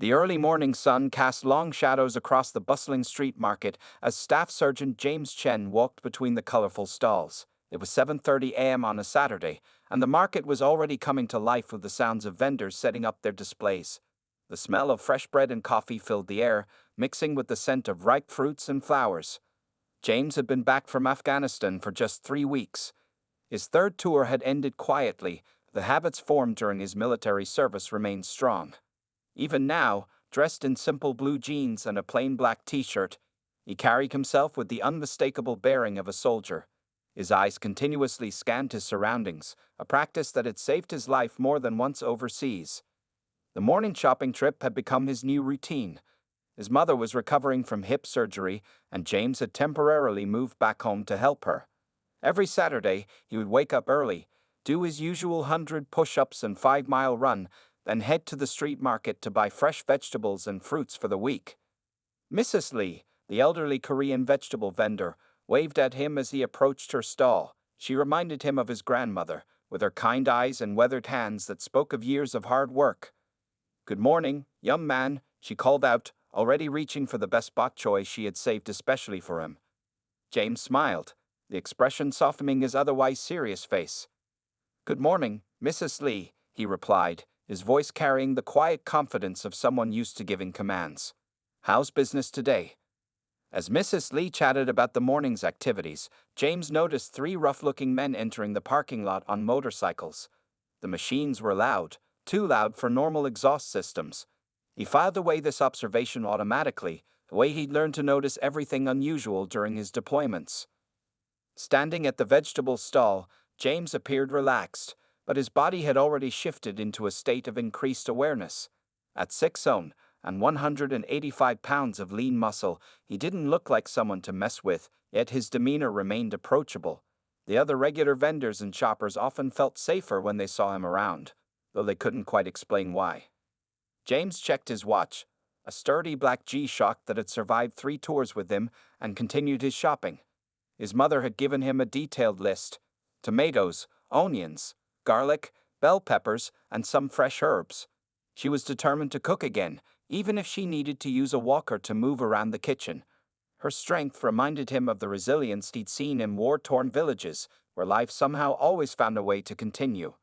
The early morning sun cast long shadows across the bustling street market as Staff Sergeant James Chen walked between the colorful stalls. It was 7:30 a.m. on a Saturday, and the market was already coming to life with the sounds of vendors setting up their displays. The smell of fresh bread and coffee filled the air, mixing with the scent of ripe fruits and flowers. James had been back from Afghanistan for just 3 weeks. His third tour had ended quietly. The habits formed during his military service remained strong. Even now, dressed in simple blue jeans and a plain black t-shirt, he carried himself with the unmistakable bearing of a soldier. His eyes continuously scanned his surroundings, a practice that had saved his life more than once overseas. The morning shopping trip had become his new routine. His mother was recovering from hip surgery, and James had temporarily moved back home to help her. Every Saturday, he would wake up early, do his usual 100 push-ups and 5-mile run, then head to the street market to buy fresh vegetables and fruits for the week. Mrs. Lee, the elderly Korean vegetable vendor, waved at him as he approached her stall. She reminded him of his grandmother, with her kind eyes and weathered hands that spoke of years of hard work. "Good morning, young man," she called out, already reaching for the best bok choy she had saved especially for him. James smiled, the expression softening his otherwise serious face. "Good morning, Mrs. Lee," he replied, his voice carrying the quiet confidence of someone used to giving commands. "How's business today?" As Mrs. Lee chatted about the morning's activities, James noticed three rough-looking men entering the parking lot on motorcycles. The machines were loud, too loud for normal exhaust systems. He filed away this observation automatically, the way he'd learned to notice everything unusual during his deployments. Standing at the vegetable stall, James appeared relaxed, but his body had already shifted into a state of increased awareness. At 6'0" and 185 pounds of lean muscle, he didn't look like someone to mess with, yet his demeanor remained approachable. The other regular vendors and shoppers often felt safer when they saw him around, though they couldn't quite explain why. James checked his watch, a sturdy black G-Shock that had survived 3 tours with him, and continued his shopping. His mother had given him a detailed list: tomatoes, onions, garlic, bell peppers, and some fresh herbs. She was determined to cook again, even if she needed to use a walker to move around the kitchen. Her strength reminded him of the resilience he'd seen in war-torn villages, where life somehow always found a way to continue.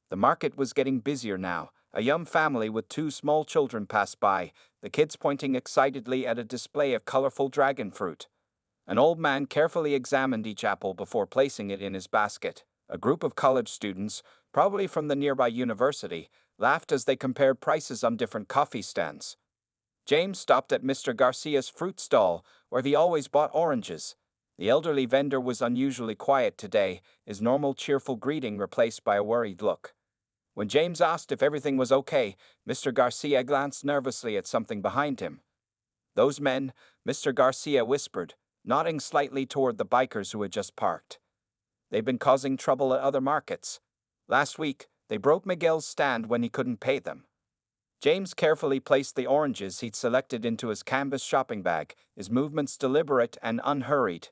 The market was getting busier now. A young family with 2 small children passed by, the kids pointing excitedly at a display of colorful dragon fruit. An old man carefully examined each apple before placing it in his basket. A group of college students, probably from the nearby university, laughed as they compared prices on different coffee stands. James stopped at Mr. Garcia's fruit stall, where he always bought oranges. The elderly vendor was unusually quiet today, his normal cheerful greeting replaced by a worried look. When James asked if everything was okay, Mr. Garcia glanced nervously at something behind him. "Those men," Mr. Garcia whispered, nodding slightly toward the bikers who had just parked. "They've been causing trouble at other markets. Last week, they broke Miguel's stand when he couldn't pay them." James carefully placed the oranges he'd selected into his canvas shopping bag, his movements deliberate and unhurried.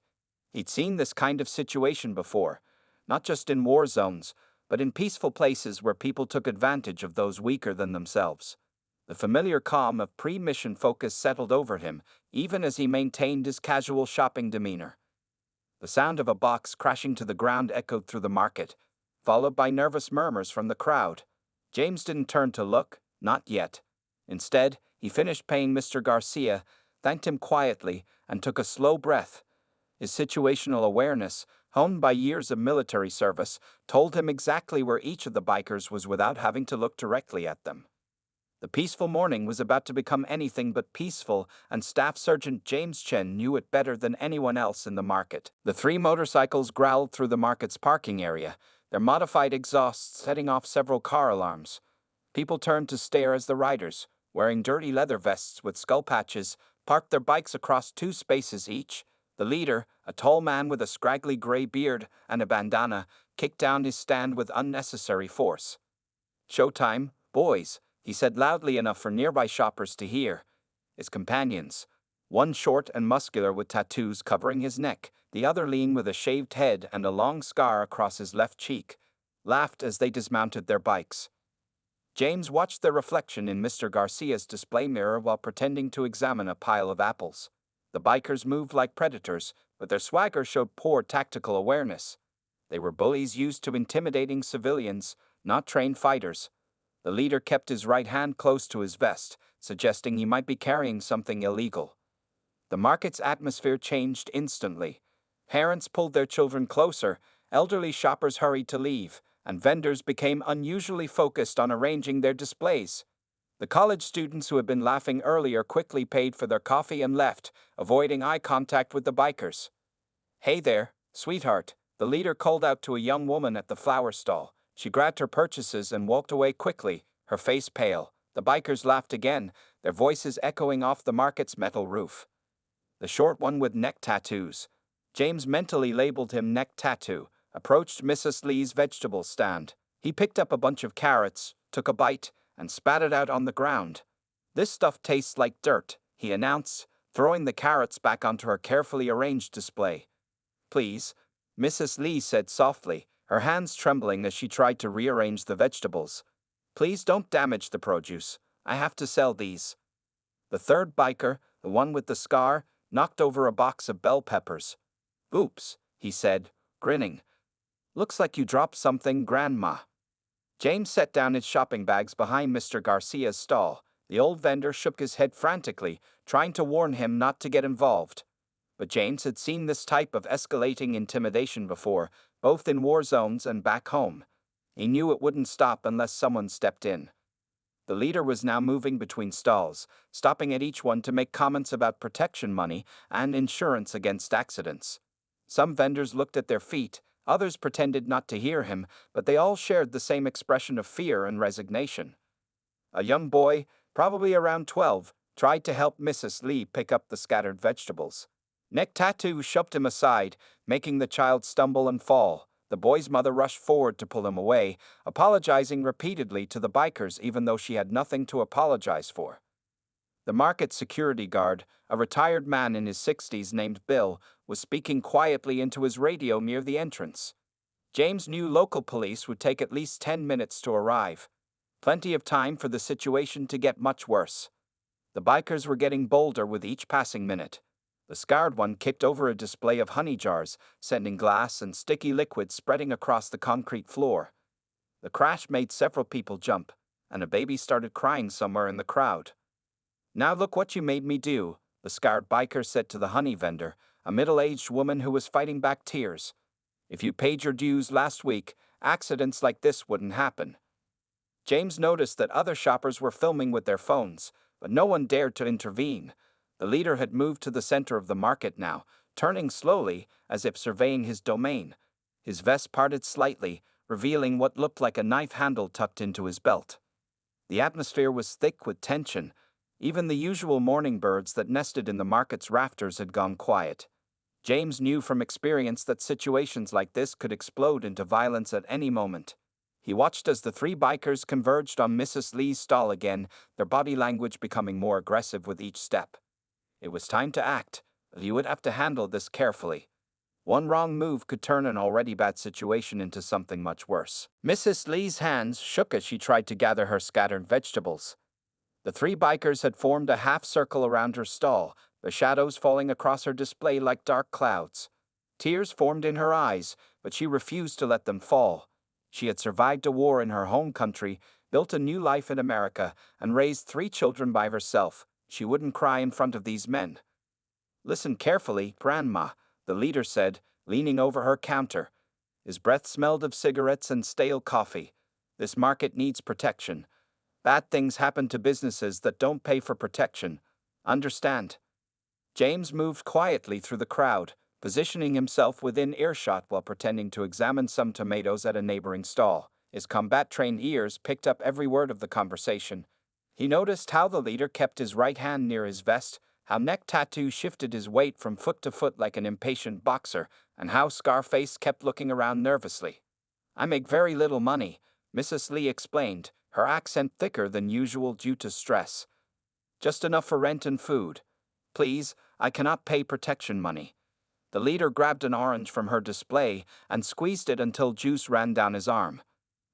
He'd seen this kind of situation before, not just in war zones, but in peaceful places where people took advantage of those weaker than themselves. The familiar calm of pre-mission focus settled over him, even as he maintained his casual shopping demeanor. The sound of a box crashing to the ground echoed through the market, followed by nervous murmurs from the crowd. James didn't turn to look, not yet. Instead, he finished paying Mr. Garcia, thanked him quietly, and took a slow breath. His situational awareness, honed by years of military service, told him exactly where each of the bikers was without having to look directly at them. The peaceful morning was about to become anything but peaceful, and Staff Sergeant James Chen knew it better than anyone else in the market. The 3 motorcycles growled through the market's parking area, their modified exhausts setting off several car alarms. People turned to stare as the riders, wearing dirty leather vests with skull patches, parked their bikes across 2 spaces each. The leader, a tall man with a scraggly gray beard and a bandana, kicked down his stand with unnecessary force. "Showtime, boys," he said loudly enough for nearby shoppers to hear. His companions, one short and muscular with tattoos covering his neck, the other lean with a shaved head and a long scar across his left cheek, laughed as they dismounted their bikes. James watched their reflection in Mr. Garcia's display mirror while pretending to examine a pile of apples. The bikers moved like predators, but their swagger showed poor tactical awareness. They were bullies used to intimidating civilians, not trained fighters. The leader kept his right hand close to his vest, suggesting he might be carrying something illegal. The market's atmosphere changed instantly. Parents pulled their children closer, elderly shoppers hurried to leave, and vendors became unusually focused on arranging their displays. The college students who had been laughing earlier quickly paid for their coffee and left, avoiding eye contact with the bikers. "Hey there, sweetheart," the leader called out to a young woman at the flower stall. She grabbed her purchases and walked away quickly, her face pale. The bikers laughed again, their voices echoing off the market's metal roof. The short one with neck tattoos. James mentally labeled him Neck Tattoo, approached Mrs. Lee's vegetable stand. He picked up a bunch of carrots, took a bite, and spat it out on the ground. "This stuff tastes like dirt," he announced, throwing the carrots back onto her carefully arranged display. "Please," Mrs. Lee said softly, her hands trembling as she tried to rearrange the vegetables. "Please don't damage the produce. I have to sell these." The third biker, the one with the scar, knocked over a box of bell peppers. "Oops," he said, grinning. "Looks like you dropped something, Grandma." James set down his shopping bags behind Mr. Garcia's stall. The old vendor shook his head frantically, trying to warn him not to get involved. But James had seen this type of escalating intimidation before, both in war zones and back home. He knew it wouldn't stop unless someone stepped in. The leader was now moving between stalls, stopping at each one to make comments about protection money and insurance against accidents. Some vendors looked at their feet, others pretended not to hear him, but they all shared the same expression of fear and resignation. A young boy, probably around 12, tried to help Mrs. Lee pick up the scattered vegetables. Neck Tattoo shoved him aside, making the child stumble and fall. The boy's mother rushed forward to pull him away, apologizing repeatedly to the bikers even though she had nothing to apologize for. The market security guard, a retired man in his 60s named Bill, was speaking quietly into his radio near the entrance. James knew local police would take at least 10 minutes to arrive. Plenty of time for the situation to get much worse. The bikers were getting bolder with each passing minute. The scarred one kicked over a display of honey jars, sending glass and sticky liquid spreading across the concrete floor. The crash made several people jump, and a baby started crying somewhere in the crowd. "Now look what you made me do," the scarred biker said to the honey vendor, a middle-aged woman who was fighting back tears. "If you paid your dues last week, accidents like this wouldn't happen." James noticed that other shoppers were filming with their phones, but no one dared to intervene. The leader had moved to the center of the market now, turning slowly as if surveying his domain. His vest parted slightly, revealing what looked like a knife handle tucked into his belt. The atmosphere was thick with tension. Even the usual morning birds that nested in the market's rafters had gone quiet. James knew from experience that situations like this could explode into violence at any moment. He watched as the three bikers converged on Mrs. Lee's stall again, their body language becoming more aggressive with each step. It was time to act, but he would have to handle this carefully. One wrong move could turn an already bad situation into something much worse. Mrs. Lee's hands shook as she tried to gather her scattered vegetables. The three bikers had formed a half circle around her stall, the shadows falling across her display like dark clouds. Tears formed in her eyes, but she refused to let them fall. She had survived a war in her home country, built a new life in America, and raised 3 children by herself. She wouldn't cry in front of these men. "Listen carefully, Grandma," the leader said, leaning over her counter. His breath smelled of cigarettes and stale coffee. "This market needs protection. Bad things happen to businesses that don't pay for protection. Understand?" James moved quietly through the crowd, positioning himself within earshot while pretending to examine some tomatoes at a neighboring stall. His combat-trained ears picked up every word of the conversation. He noticed how the leader kept his right hand near his vest, how Neck Tattoo shifted his weight from foot to foot like an impatient boxer, and how Scarface kept looking around nervously. "I make very little money," Mrs. Lee explained, her accent thicker than usual due to stress. "Just enough for rent and food. Please, I cannot pay protection money." The leader grabbed an orange from her display and squeezed it until juice ran down his arm.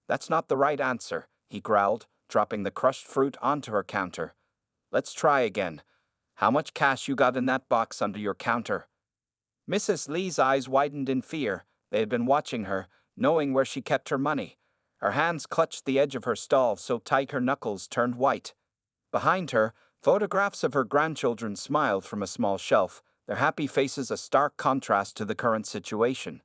"That's not the right answer," he growled, dropping the crushed fruit onto her counter. Let's try again. How much cash you got in that box under your counter? Mrs. Lee's eyes widened in fear. They had been watching her, knowing where she kept her money. Her hands clutched the edge of her stall so tight her knuckles turned white. Behind her, photographs of her grandchildren smiled from a small shelf, their happy faces a stark contrast to the current situation.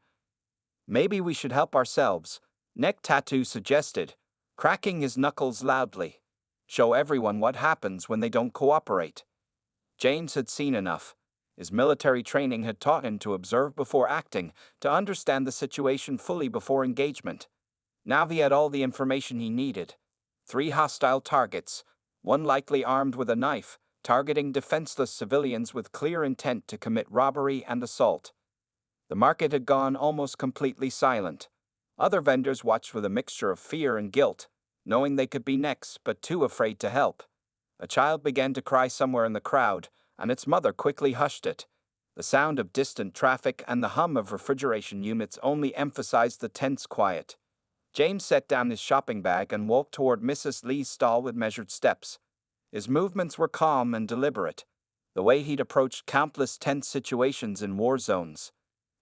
Maybe we should help ourselves, Neck Tattoo suggested, cracking his knuckles loudly. Show everyone what happens when they don't cooperate. James had seen enough. His military training had taught him to observe before acting, to understand the situation fully before engagement. Now he had all the information he needed. 3 hostile targets, one likely armed with a knife, targeting defenseless civilians with clear intent to commit robbery and assault. The market had gone almost completely silent. Other vendors watched with a mixture of fear and guilt, knowing they could be next but too afraid to help. A child began to cry somewhere in the crowd, and its mother quickly hushed it. The sound of distant traffic and the hum of refrigeration units only emphasized the tense quiet. James set down his shopping bag and walked toward Mrs. Lee's stall with measured steps. His movements were calm and deliberate, the way he'd approached countless tense situations in war zones.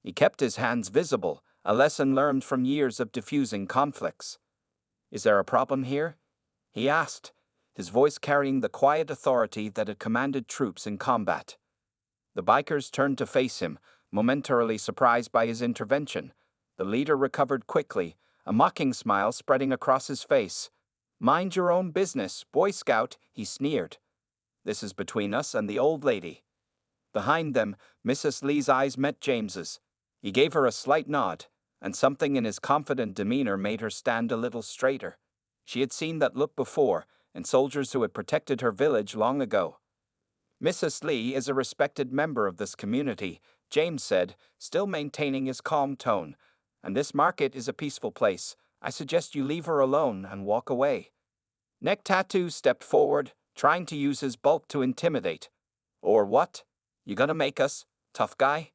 He kept his hands visible, a lesson learned from years of diffusing conflicts. "Is there a problem here?" he asked, his voice carrying the quiet authority that had commanded troops in combat. The bikers turned to face him, momentarily surprised by his intervention. The leader recovered quickly, a mocking smile spreading across his face. "Mind your own business, Boy Scout," he sneered. "This is between us and the old lady." Behind them, Mrs. Lee's eyes met James's. He gave her a slight nod, and something in his confident demeanor made her stand a little straighter. She had seen that look before, in soldiers who had protected her village long ago. "Mrs. Lee is a respected member of this community," James said, still maintaining his calm tone. "And this market is a peaceful place. I suggest you leave her alone and walk away." Neck Tattoo stepped forward, trying to use his bulk to intimidate. "Or what? You gonna make us, tough guy?"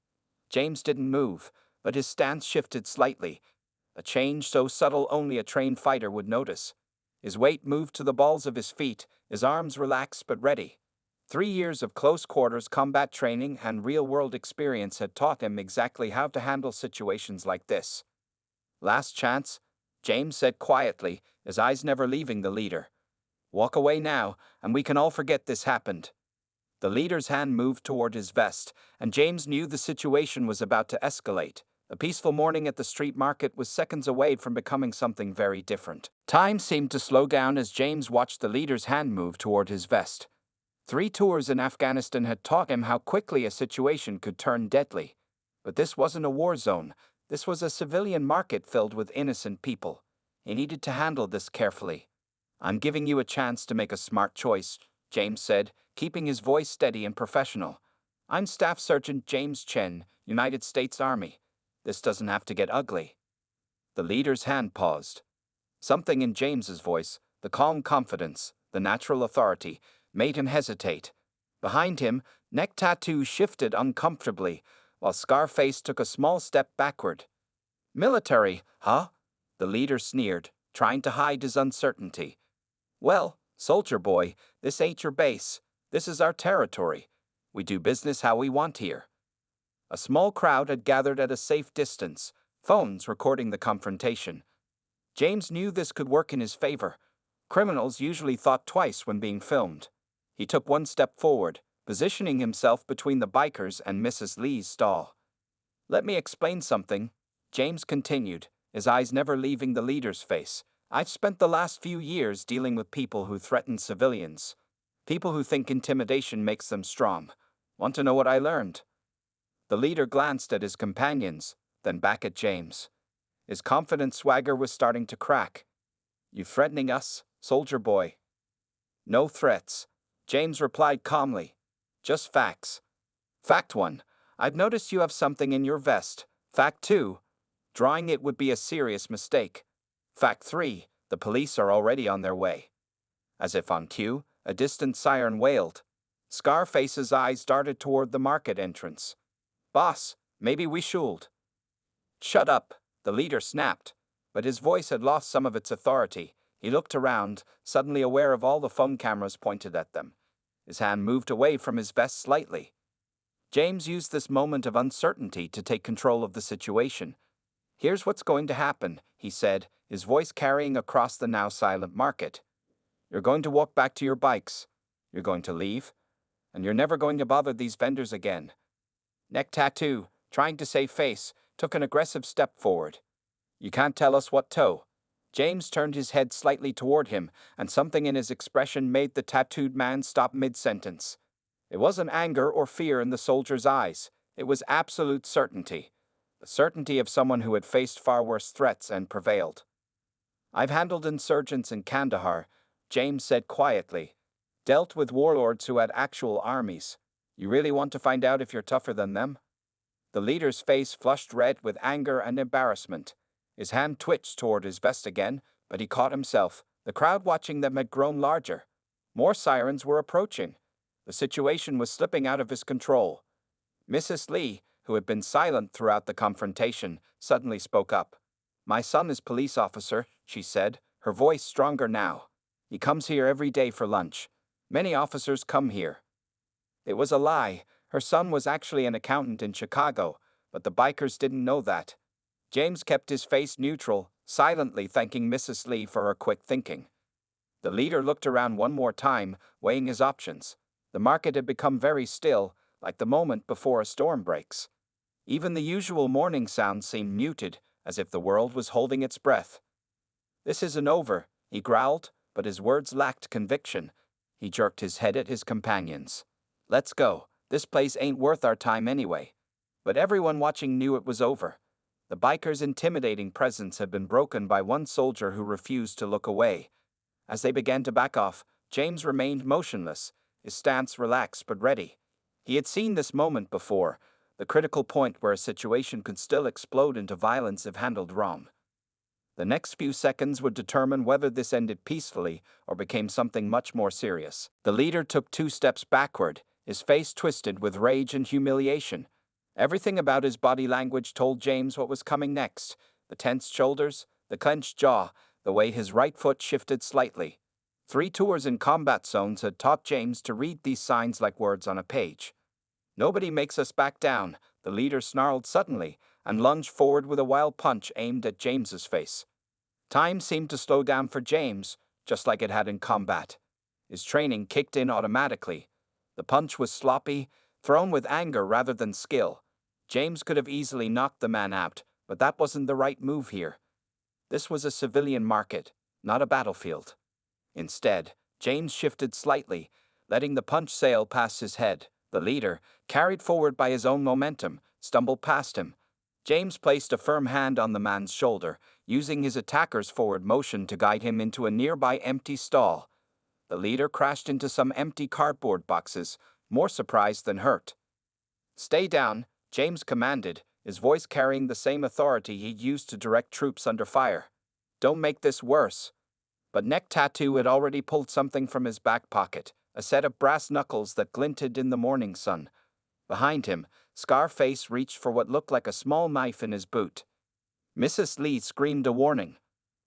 James didn't move, but his stance shifted slightly, a change so subtle only a trained fighter would notice. His weight moved to the balls of his feet, his arms relaxed but ready. 3 years of close-quarters combat training and real-world experience had taught him exactly how to handle situations like this. "Last chance," James said quietly, his eyes never leaving the leader. "Walk away now, and we can all forget this happened." The leader's hand moved toward his vest, and James knew the situation was about to escalate. A peaceful morning at the street market was seconds away from becoming something very different. Time seemed to slow down as James watched the leader's hand move toward his vest. 3 tours in Afghanistan had taught him how quickly a situation could turn deadly. But this wasn't a war zone. This was a civilian market filled with innocent people. He needed to handle this carefully. "I'm giving you a chance to make a smart choice," James said, keeping his voice steady and professional. "I'm Staff Sergeant James Chen, United States Army. This doesn't have to get ugly." The leader's hand paused. Something in James's voice, the calm confidence, the natural authority, made him hesitate. Behind him, Neck Tattoo shifted uncomfortably, while Scarface took a small step backward. "Military, huh?" The leader sneered, trying to hide his uncertainty. "Well, soldier boy, this ain't your base. This is our territory. We do business how we want here." A small crowd had gathered at a safe distance, phones recording the confrontation. James knew this could work in his favor. Criminals usually thought twice when being filmed. He took one step forward, positioning himself between the bikers and Mrs. Lee's stall. "Let me explain something," James continued, his eyes never leaving the leader's face. "I've spent the last few years dealing with people who threaten civilians. People who think intimidation makes them strong. Want to know what I learned?" The leader glanced at his companions, then back at James. His confident swagger was starting to crack. "You threatening us, soldier boy?" "No threats," James replied calmly. "Just facts. Fact 1. I've noticed you have something in your vest. Fact 2. Drawing it would be a serious mistake. Fact 3. The police are already on their way." As if on cue, a distant siren wailed. Scarface's eyes darted toward the market entrance. "Boss, maybe we should." "Shut up," the leader snapped, but his voice had lost some of its authority. He looked around, suddenly aware of all the phone cameras pointed at them. His hand moved away from his vest slightly. James used this moment of uncertainty to take control of the situation. "Here's what's going to happen," he said, his voice carrying across the now silent market. "You're going to walk back to your bikes. You're going to leave. And you're never going to bother these vendors again." Neck Tattoo, trying to save face, took an aggressive step forward. "You can't tell us what to." James turned his head slightly toward him, and something in his expression made the tattooed man stop mid-sentence. It wasn't anger or fear in the soldier's eyes. It was absolute certainty. The certainty of someone who had faced far worse threats and prevailed. "I've handled insurgents in Kandahar," James said quietly. "Dealt with warlords who had actual armies. You really want to find out if you're tougher than them?" The leader's face flushed red with anger and embarrassment. His hand twitched toward his vest again, but he caught himself. The crowd watching them had grown larger. More sirens were approaching. The situation was slipping out of his control. Mrs. Lee, who had been silent throughout the confrontation, suddenly spoke up. "My son is police officer," she said, her voice stronger now. "He comes here every day for lunch. Many officers come here." It was a lie. Her son was actually an accountant in Chicago, but the bikers didn't know that. James kept his face neutral, silently thanking Mrs. Lee for her quick thinking. The leader looked around one more time, weighing his options. The market had become very still, like the moment before a storm breaks. Even the usual morning sound seemed muted, as if the world was holding its breath. "This isn't over," he growled, but his words lacked conviction. He jerked his head at his companions. "Let's go. This place ain't worth our time anyway." But everyone watching knew it was over. The bikers' intimidating presence had been broken by one soldier who refused to look away. As they began to back off, James remained motionless, his stance relaxed but ready. He had seen this moment before, the critical point where a situation could still explode into violence if handled wrong. The next few seconds would determine whether this ended peacefully or became something much more serious. The leader took 2 steps backward, his face twisted with rage and humiliation. Everything about his body language told James what was coming next: the tensed shoulders, the clenched jaw, the way his right foot shifted slightly. 3 tours in combat zones had taught James to read these signs like words on a page. "Nobody makes us back down," the leader snarled suddenly, and lunged forward with a wild punch aimed at James's face. Time seemed to slow down for James, just like it had in combat. His training kicked in automatically. The punch was sloppy, thrown with anger rather than skill. James could have easily knocked the man out, but that wasn't the right move here. This was a civilian market, not a battlefield. Instead, James shifted slightly, letting the punch sail past his head. The leader, carried forward by his own momentum, stumbled past him. James placed a firm hand on the man's shoulder, using his attacker's forward motion to guide him into a nearby empty stall. The leader crashed into some empty cardboard boxes, more surprised than hurt. "Stay down," James commanded, his voice carrying the same authority he'd used to direct troops under fire. "Don't make this worse." But Neck Tattoo had already pulled something from his back pocket, a set of brass knuckles that glinted in the morning sun. Behind him, Scarface reached for what looked like a small knife in his boot. Mrs. Lee screamed a warning.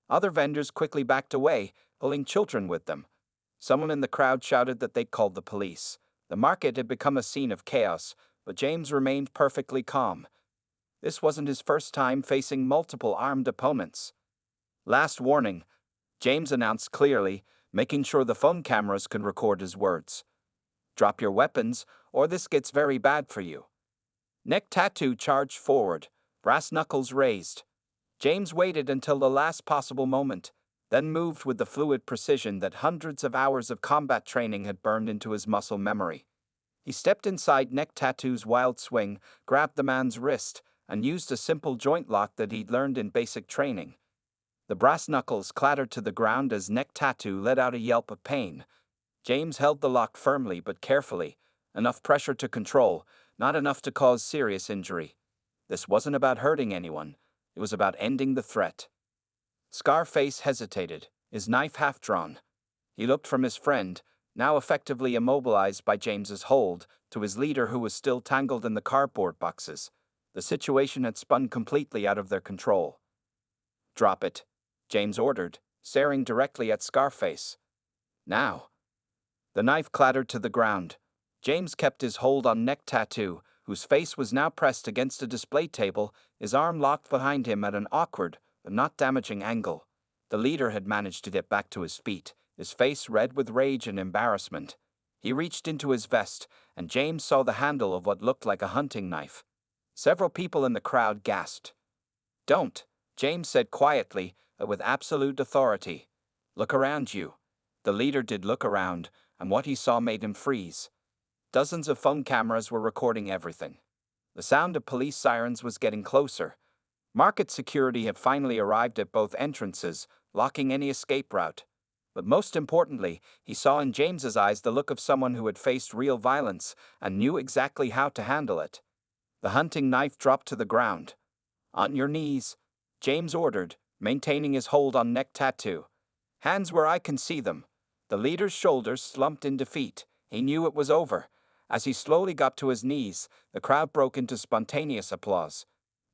Other vendors quickly backed away, pulling children with them. Someone in the crowd shouted that they'd called the police. The market had become a scene of chaos, but James remained perfectly calm. This wasn't his first time facing multiple armed opponents. "Last warning," James announced clearly, making sure the phone cameras could record his words. "Drop your weapons, or this gets very bad for you." Neck Tattoo charged forward, brass knuckles raised. James waited until the last possible moment, then moved with the fluid precision that hundreds of hours of combat training had burned into his muscle memory. He stepped inside Neck Tattoo's wild swing, grabbed the man's wrist, and used a simple joint lock that he'd learned in basic training. The brass knuckles clattered to the ground as Neck Tattoo let out a yelp of pain. James held the lock firmly but carefully, enough pressure to control, not enough to cause serious injury. This wasn't about hurting anyone, it was about ending the threat. Scarface hesitated, his knife half-drawn. He looked from his friend, now effectively immobilized by James's hold, to his leader who was still tangled in the cardboard boxes. The situation had spun completely out of their control. "Drop it," James ordered, staring directly at Scarface. Now. The knife clattered to the ground. James kept his hold on Neck Tattoo, whose face was now pressed against a display table, his arm locked behind him at an awkward, but not damaging angle. The leader had managed to get back to his feet, his face red with rage and embarrassment. He reached into his vest, and James saw the handle of what looked like a hunting knife. Several people in the crowd gasped. "Don't," James said quietly, but with absolute authority. "Look around you." The leader did look around, and what he saw made him freeze. Dozens of phone cameras were recording everything. The sound of police sirens was getting closer. Market security had finally arrived at both entrances, blocking any escape route. But most importantly, he saw in James's eyes the look of someone who had faced real violence and knew exactly how to handle it. The hunting knife dropped to the ground. "On your knees," James ordered, maintaining his hold on Neck Tattoo. "Hands where I can see them." The leader's shoulders slumped in defeat. He knew it was over. As he slowly got to his knees, the crowd broke into spontaneous applause.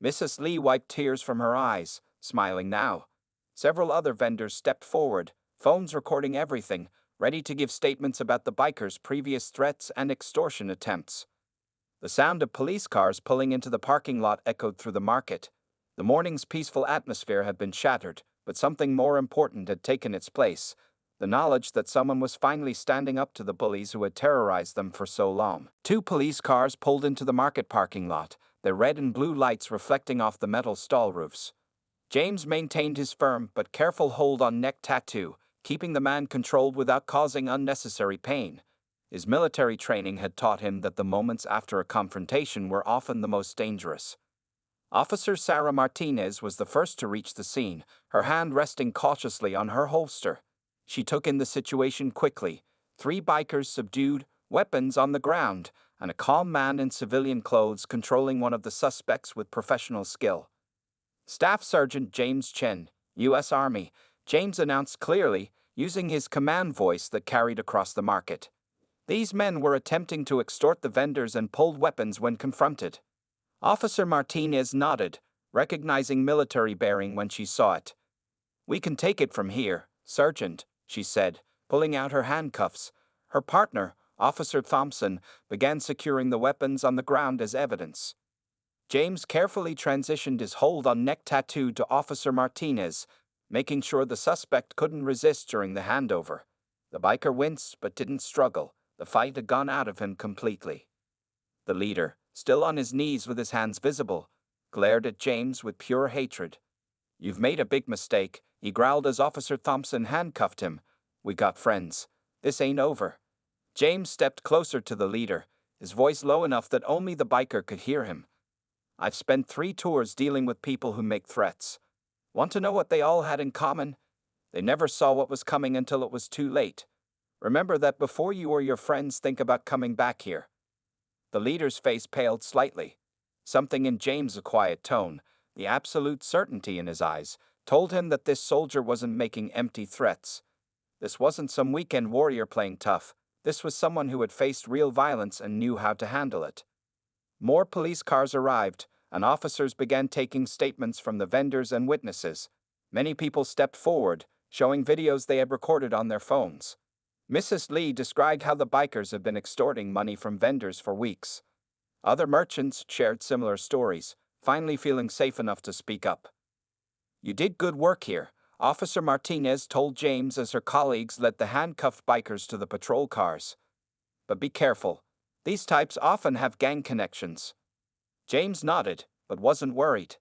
Mrs. Lee wiped tears from her eyes, smiling now. Several other vendors stepped forward, phones recording everything, ready to give statements about the bikers' previous threats and extortion attempts. The sound of police cars pulling into the parking lot echoed through the market. The morning's peaceful atmosphere had been shattered, but something more important had taken its place. The knowledge that someone was finally standing up to the bullies who had terrorized them for so long. 2 police cars pulled into the market parking lot, their red and blue lights reflecting off the metal stall roofs. James maintained his firm but careful hold on Neck Tattoo, keeping the man controlled without causing unnecessary pain. His military training had taught him that the moments after a confrontation were often the most dangerous. Officer Sarah Martinez was the first to reach the scene, her hand resting cautiously on her holster. She took in the situation quickly. 3 bikers subdued, weapons on the ground, and a calm man in civilian clothes controlling one of the suspects with professional skill. "Staff Sergeant James Chen, U.S. Army," James announced clearly, using his command voice that carried across the market. These men were attempting to extort the vendors and pulled weapons when confronted. Officer Martinez nodded, recognizing military bearing when she saw it. "We can take it from here, Sergeant," she said, pulling out her handcuffs. Her partner, Officer Thompson, began securing the weapons on the ground as evidence. James carefully transitioned his hold on Neck Tattoo to Officer Martinez, making sure the suspect couldn't resist during the handover. The biker winced but didn't struggle. The fight had gone out of him completely. The leader, still on his knees with his hands visible, glared at James with pure hatred. "You've made a big mistake," he growled as Officer Thompson handcuffed him. "We got friends. This ain't over." James stepped closer to the leader, his voice low enough that only the biker could hear him. "I've spent 3 tours dealing with people who make threats. Want to know what they all had in common? They never saw what was coming until it was too late. Remember that before you or your friends think about coming back here." The leader's face paled slightly. Something in James' quiet tone, the absolute certainty in his eyes, told him that this soldier wasn't making empty threats. This wasn't some weekend warrior playing tough. This was someone who had faced real violence and knew how to handle it. More police cars arrived, and officers began taking statements from the vendors and witnesses. Many people stepped forward, showing videos they had recorded on their phones. Mrs. Lee described how the bikers had been extorting money from vendors for weeks. Other merchants shared similar stories, finally feeling safe enough to speak up. "You did good work here," Officer Martinez told James as her colleagues led the handcuffed bikers to the patrol cars. "But be careful. These types often have gang connections." James nodded, but wasn't worried.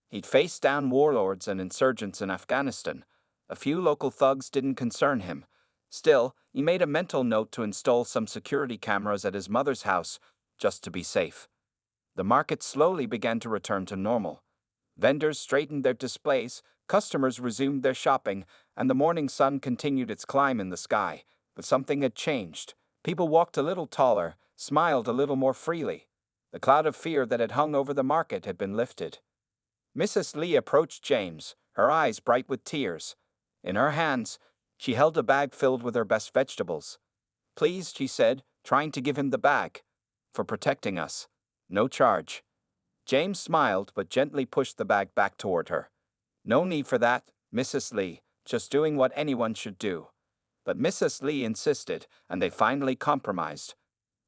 He'd faced down warlords and insurgents in Afghanistan. A few local thugs didn't concern him. Still, he made a mental note to install some security cameras at his mother's house, just to be safe. The market slowly began to return to normal. Vendors straightened their displays, customers resumed their shopping, and the morning sun continued its climb in the sky. But something had changed. People walked a little taller, smiled a little more freely. The cloud of fear that had hung over the market had been lifted. Mrs. Lee approached James, her eyes bright with tears. In her hands, she held a bag filled with her best vegetables. "Please," she said, trying to give him the bag. "For protecting us. No charge." James smiled but gently pushed the bag back toward her. "No need for that, Mrs. Lee. just doing what anyone should do. But Mrs. Lee insisted, and they finally compromised.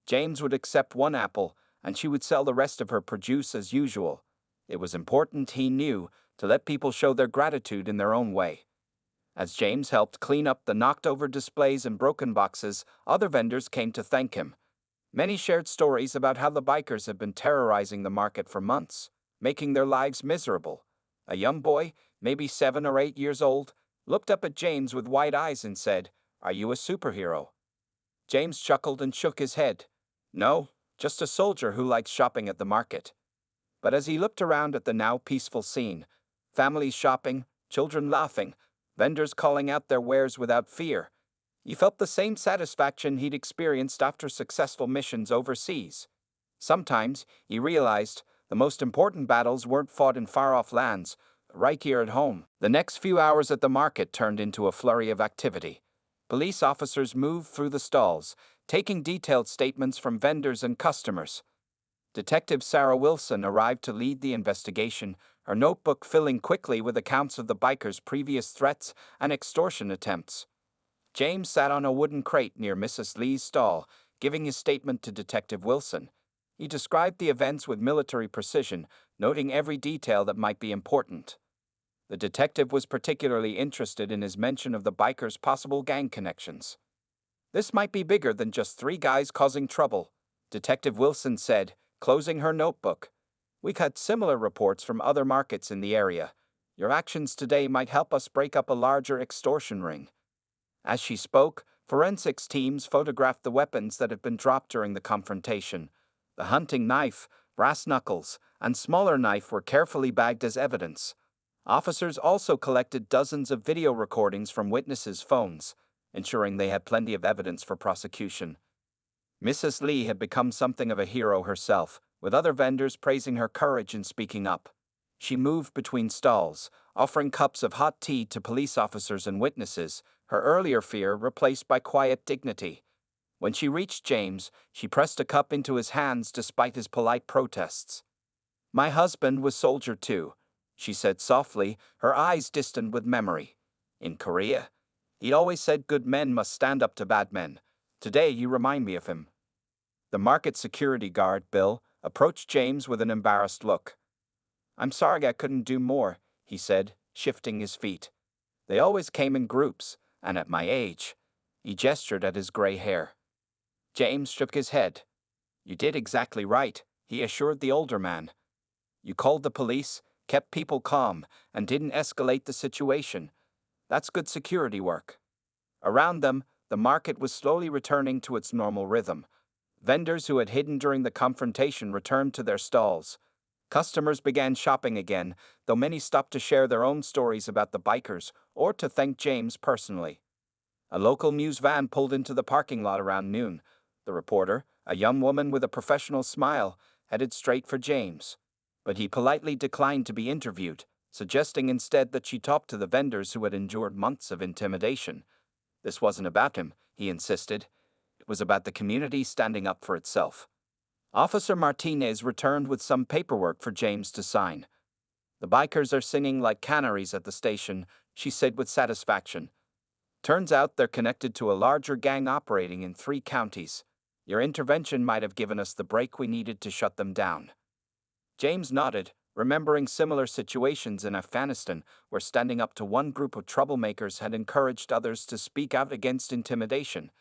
James would accept one apple, and she would sell the rest of her produce as usual. It was important, he knew, to let people show their gratitude in their own way. As James helped clean up the knocked-over displays and broken boxes, other vendors came to thank him. Many shared stories about how the bikers had been terrorizing the market for months, making their lives miserable. A young boy, maybe 7 or 8 years old, looked up at James with wide eyes and said, "Are you a superhero?" James chuckled and shook his head. "No, just a soldier who likes shopping at the market." But as he looked around at the now peaceful scene, families shopping, children laughing, vendors calling out their wares without fear, he felt the same satisfaction he'd experienced after successful missions overseas. Sometimes, he realized, the most important battles weren't fought in far-off lands, but right here at home. The next few hours at the market turned into a flurry of activity. Police officers moved through the stalls, taking detailed statements from vendors and customers. Detective Sarah Wilson arrived to lead the investigation, her notebook filling quickly with accounts of the bikers' previous threats and extortion attempts. James sat on a wooden crate near Mrs. Lee's stall, giving his statement to Detective Wilson. He described the events with military precision, noting every detail that might be important. The detective was particularly interested in his mention of the bikers' possible gang connections. "This might be bigger than just 3 guys causing trouble," Detective Wilson said, closing her notebook. "We've had similar reports from other markets in the area. Your actions today might help us break up a larger extortion ring." As she spoke, forensics teams photographed the weapons that had been dropped during the confrontation. The hunting knife, brass knuckles, and smaller knife were carefully bagged as evidence. Officers also collected dozens of video recordings from witnesses' phones, ensuring they had plenty of evidence for prosecution. Mrs. Lee had become something of a hero herself, with other vendors praising her courage in speaking up. She moved between stalls, offering cups of hot tea to police officers and witnesses, her earlier fear replaced by quiet dignity. When she reached James, she pressed a cup into his hands despite his polite protests. "My husband was soldier too," she said softly, her eyes distant with memory. "In Korea. He'd always said good men must stand up to bad men. Today you remind me of him." The market security guard, Bill, approached James with an embarrassed look. "I'm sorry I couldn't do more," he said, shifting his feet. "They always came in groups, and at my age." He gestured at his gray hair. James shook his head. "You did exactly right," he assured the older man. "You called the police, kept people calm, and didn't escalate the situation. That's good security work." Around them, the market was slowly returning to its normal rhythm. Vendors who had hidden during the confrontation returned to their stalls. Customers began shopping again, though many stopped to share their own stories about the bikers or to thank James personally. A local news van pulled into the parking lot around noon. The reporter, a young woman with a professional smile, headed straight for James. But he politely declined to be interviewed, suggesting instead that she talk to the vendors who had endured months of intimidation. This wasn't about him, he insisted. It was about the community standing up for itself. Officer Martinez returned with some paperwork for James to sign. "The bikers are singing like canaries at the station," she said with satisfaction. "Turns out they're connected to a larger gang operating in 3 counties. Your intervention might have given us the break we needed to shut them down." James nodded, remembering similar situations in Afghanistan where standing up to one group of troublemakers had encouraged others to speak out against intimidation.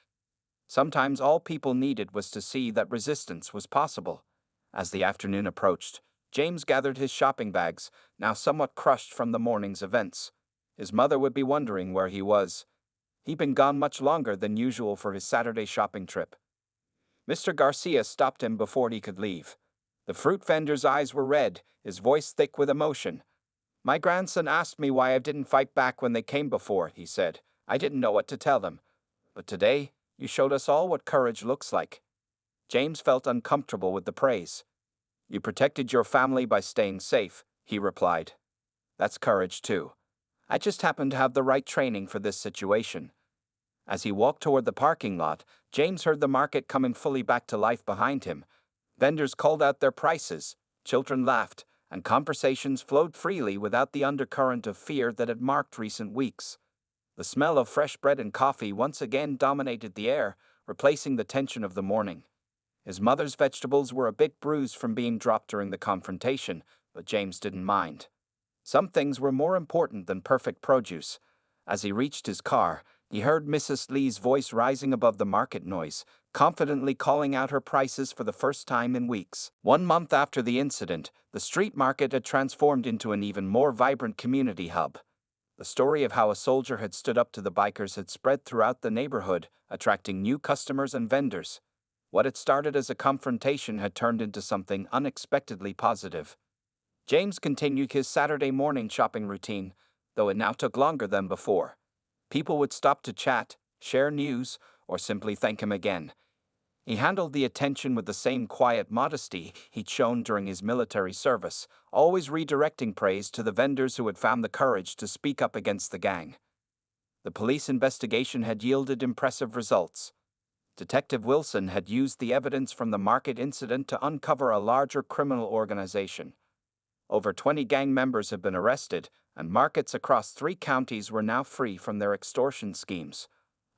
Sometimes all people needed was to see that resistance was possible. As the afternoon approached, James gathered his shopping bags, now somewhat crushed from the morning's events. His mother would be wondering where he was. He'd been gone much longer than usual for his Saturday shopping trip. Mr. Garcia stopped him before he could leave. The fruit vendor's eyes were red, his voice thick with emotion. "My grandson asked me why I didn't fight back when they came before," he said. "I didn't know what to tell them. But today, you showed us all what courage looks like." James felt uncomfortable with the praise. "You protected your family by staying safe," he replied. "That's courage too. I just happened to have the right training for this situation." As he walked toward the parking lot, James heard the market coming fully back to life behind him. Vendors called out their prices, children laughed, and conversations flowed freely without the undercurrent of fear that had marked recent weeks. The smell of fresh bread and coffee once again dominated the air, replacing the tension of the morning. His mother's vegetables were a bit bruised from being dropped during the confrontation, but James didn't mind. Some things were more important than perfect produce. As he reached his car, he heard Mrs. Lee's voice rising above the market noise, confidently calling out her prices for the first time in weeks. 1 month after the incident, the street market had transformed into an even more vibrant community hub. The story of how a soldier had stood up to the bikers had spread throughout the neighborhood, attracting new customers and vendors. What had started as a confrontation had turned into something unexpectedly positive. James continued his Saturday morning shopping routine, though it now took longer than before. People would stop to chat, share news, or simply thank him again. He handled the attention with the same quiet modesty he'd shown during his military service, always redirecting praise to the vendors who had found the courage to speak up against the gang. The police investigation had yielded impressive results. Detective Wilson had used the evidence from the market incident to uncover a larger criminal organization. Over 20 gang members had been arrested, and markets across 3 counties were now free from their extortion schemes.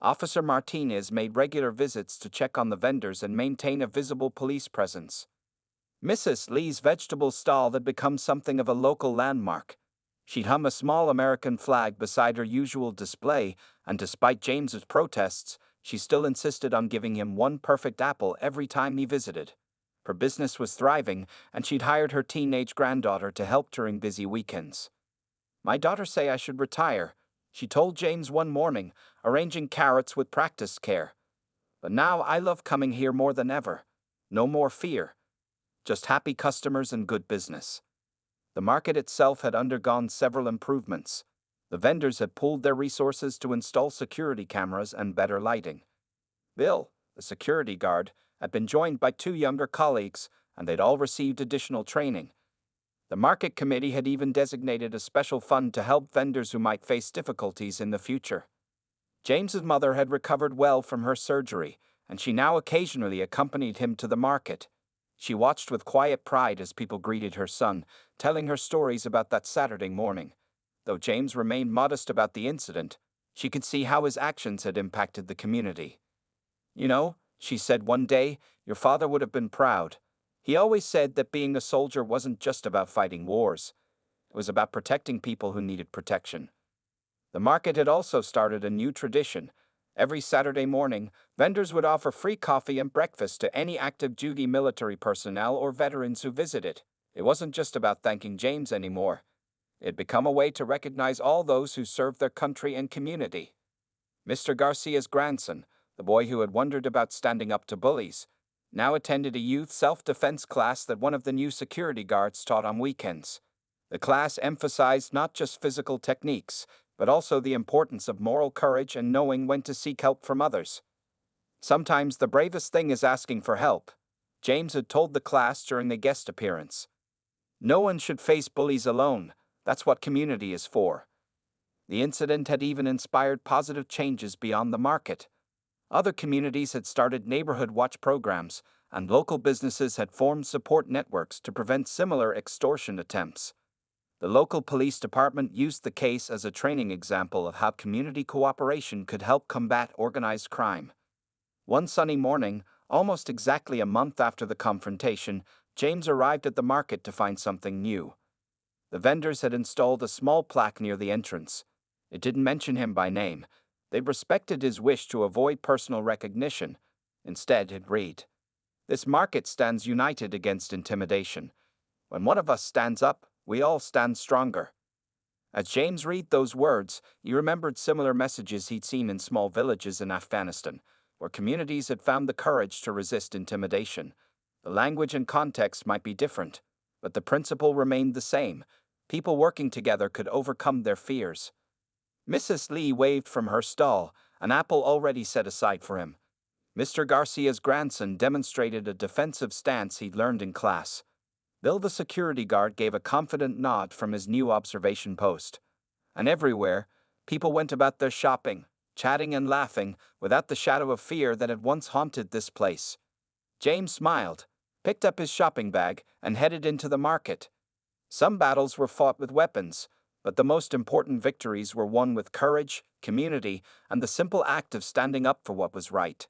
Officer Martinez made regular visits to check on the vendors and maintain a visible police presence. Mrs. Lee's vegetable stall had become something of a local landmark. She'd hum a small American flag beside her usual display, and despite James's protests, she still insisted on giving him one perfect apple every time he visited. Her business was thriving, and she'd hired her teenage granddaughter to help during busy weekends. "My daughter say I should retire," she told James one morning, arranging carrots with practiced care. "But now I love coming here more than ever. No more fear. Just happy customers and good business." The market itself had undergone several improvements. The vendors had pooled their resources to install security cameras and better lighting. Bill, the security guard, had been joined by 2 younger colleagues, and they'd all received additional training. The market committee had even designated a special fund to help vendors who might face difficulties in the future. James's mother had recovered well from her surgery, and she now occasionally accompanied him to the market. She watched with quiet pride as people greeted her son, telling her stories about that Saturday morning. Though James remained modest about the incident, she could see how his actions had impacted the community. "You know," she said one day, "your father would have been proud. He always said that being a soldier wasn't just about fighting wars. It was about protecting people who needed protection." The market had also started a new tradition. Every Saturday morning, vendors would offer free coffee and breakfast to any active-duty military personnel or veterans who visited. It wasn't just about thanking James anymore. It had become a way to recognize all those who served their country and community. Mr. Garcia's grandson, the boy who had wondered about standing up to bullies, now attended a youth self-defense class that one of the new security guards taught on weekends. The class emphasized not just physical techniques, but also the importance of moral courage and knowing when to seek help from others. "Sometimes the bravest thing is asking for help," James had told the class during a guest appearance. "No one should face bullies alone. That's what community is for." The incident had even inspired positive changes beyond the market. Other communities had started neighborhood watch programs, and local businesses had formed support networks to prevent similar extortion attempts. The local police department used the case as a training example of how community cooperation could help combat organized crime. One sunny morning, almost exactly a month after the confrontation, James arrived at the market to find something new. The vendors had installed a small plaque near the entrance. It didn't mention him by name. They respected his wish to avoid personal recognition. Instead, it read, "This market stands united against intimidation. When one of us stands up, we all stand stronger." As James read those words, he remembered similar messages he'd seen in small villages in Afghanistan, where communities had found the courage to resist intimidation. The language and context might be different, but the principle remained the same. People working together could overcome their fears. Mrs. Lee waved from her stall, an apple already set aside for him. Mr. Garcia's grandson demonstrated a defensive stance he'd learned in class. Bill the security guard gave a confident nod from his new observation post. And everywhere, people went about their shopping, chatting and laughing, without the shadow of fear that had once haunted this place. James smiled, picked up his shopping bag, and headed into the market. Some battles were fought with weapons, but the most important victories were won with courage, community, and the simple act of standing up for what was right.